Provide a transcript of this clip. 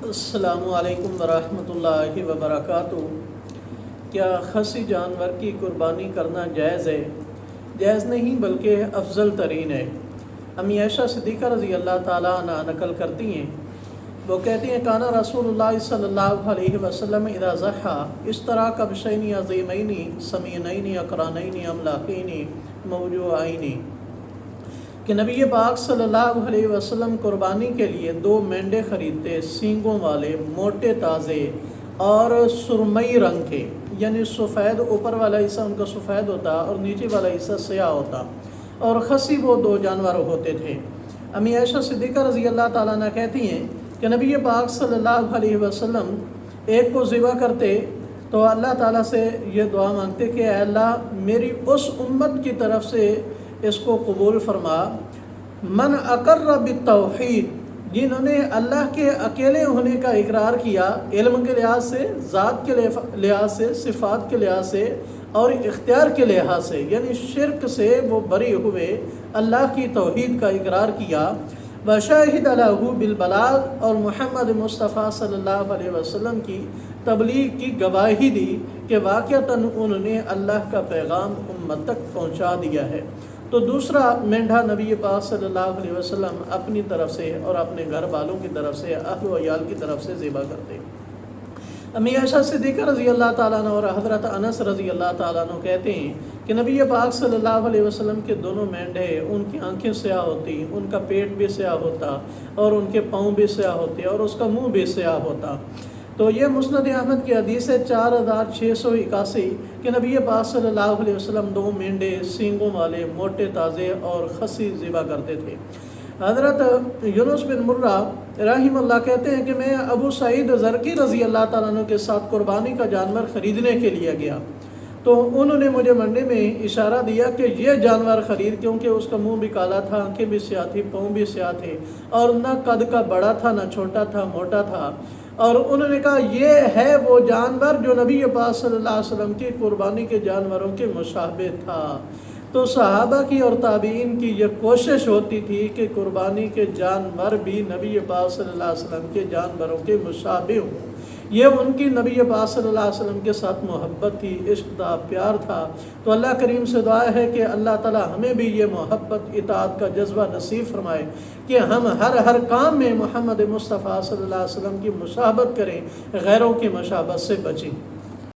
السلام علیکم ورحمۃ اللہ وبرکاتہ۔ کیا خصی جانور کی قربانی کرنا جائز ہے؟ جائز نہیں بلکہ افضل ترین ہے۔ امی عائشہ صدیقہ رضی اللہ تعالیٰ عنہ نقل کرتی ہیں، وہ کہتی ہیں کانا رسول اللہ صلی اللہ علیہ وسلم اذا ضحى اشترى کبشین عظیمین سمینین اقرانین املاقین موجوعین، کہ نبی پاک صلی اللہ علیہ وسلم قربانی کے لیے 2 مینڈے خریدتے، سینگوں والے، موٹے تازے اور سرمئی رنگ کے، یعنی سفید، اوپر والا حصہ ان کا سفید ہوتا اور نیچے والا حصہ سیاہ ہوتا، اور خصی وہ 2 جانور ہوتے تھے۔ امی عائشہ صدیقہ رضی اللہ تعالیٰ عنہ کہتی ہیں کہ نبی پاک صلی اللہ علیہ وسلم ایک کو ذبح کرتے تو اللہ تعالیٰ سے یہ دعا مانگتے کہ اے اللہ میری اس امت کی طرف سے اس کو قبول فرما، من اقر بالتوحید، جنہوں نے اللہ کے اکیلے ہونے کا اقرار کیا، علم کے لحاظ سے، ذات کے لحاظ سے، صفات کے لحاظ سے اور اختیار کے لحاظ سے، یعنی شرک سے وہ بری ہوئے، اللہ کی توحید کا اقرار کیا، وشاہد لہ بالبلاغ، اور محمد مصطفیٰ صلی اللہ علیہ وسلم کی تبلیغ کی گواہی دی کہ واقعتاً انہوں نے اللہ کا پیغام امت تک پہنچا دیا ہے، تو دوسرا مینڈھا نبی پاک صلی اللہ علیہ وسلم اپنی طرف سے اور اپنے گھر والوں کی طرف سے، اہل و عیال کی طرف سے ذبح کرتے۔ امی عائشہ صدیقہ رضی اللہ تعالیٰ عنہ اور حضرت انس رضی اللہ تعالیٰ عنہ کہتے ہیں کہ نبی پاک صلی اللہ علیہ وسلم کے دونوں مینڈھے، ان کی آنکھیں سیاہ ہوتی، ان کا پیٹ بھی سیاہ ہوتا اور ان کے پاؤں بھی سیاہ ہوتے اور اس کا منہ بھی سیاہ ہوتا۔ تو یہ مسند احمد کی حدیث ہے 4681 کہ نبی پاک صلی اللہ علیہ وسلم 2 مینڈے سینگوں والے، موٹے تازے اور خصی ذبح کرتے تھے۔ حضرت یونس بن مرہ رحمہ اللہ کہتے ہیں کہ میں ابو سعید زرقی رضی اللہ تعالیٰ عنہ کے ساتھ قربانی کا جانور خریدنے کے لیے گیا، تو انہوں نے مجھے منڈی میں اشارہ دیا کہ یہ جانور خرید، کیونکہ اس کا منہ بھی کالا تھا، آنکھیں بھی سیاہ تھی، پاؤں بھی سیاہ تھے، اور نہ قد کا بڑا تھا، نہ چھوٹا تھا، موٹا تھا، اور انہوں نے کہا یہ ہے وہ جانور جو نبی پاک صلی اللہ علیہ وسلم کی قربانی کے جانوروں کے مشابہ تھا۔ تو صحابہ کی اور تابعین کی یہ کوشش ہوتی تھی کہ قربانی کے جانور بھی نبی پاک صلی اللہ علیہ وسلم کے جانوروں کے مشابہ ہوں۔ یہ ان کی نبی پاک صلی اللہ علیہ وسلم کے ساتھ محبت تھی، عشق تھا، پیار تھا۔ تو اللہ کریم سے دعا ہے کہ اللہ تعالی ہمیں بھی یہ محبت، اطاعت کا جذبہ نصیب فرمائے کہ ہم ہر کام میں محمد مصطفیٰ صلی اللہ علیہ وسلم کی مشابہت کریں، غیروں کی مشابہت سے بچیں۔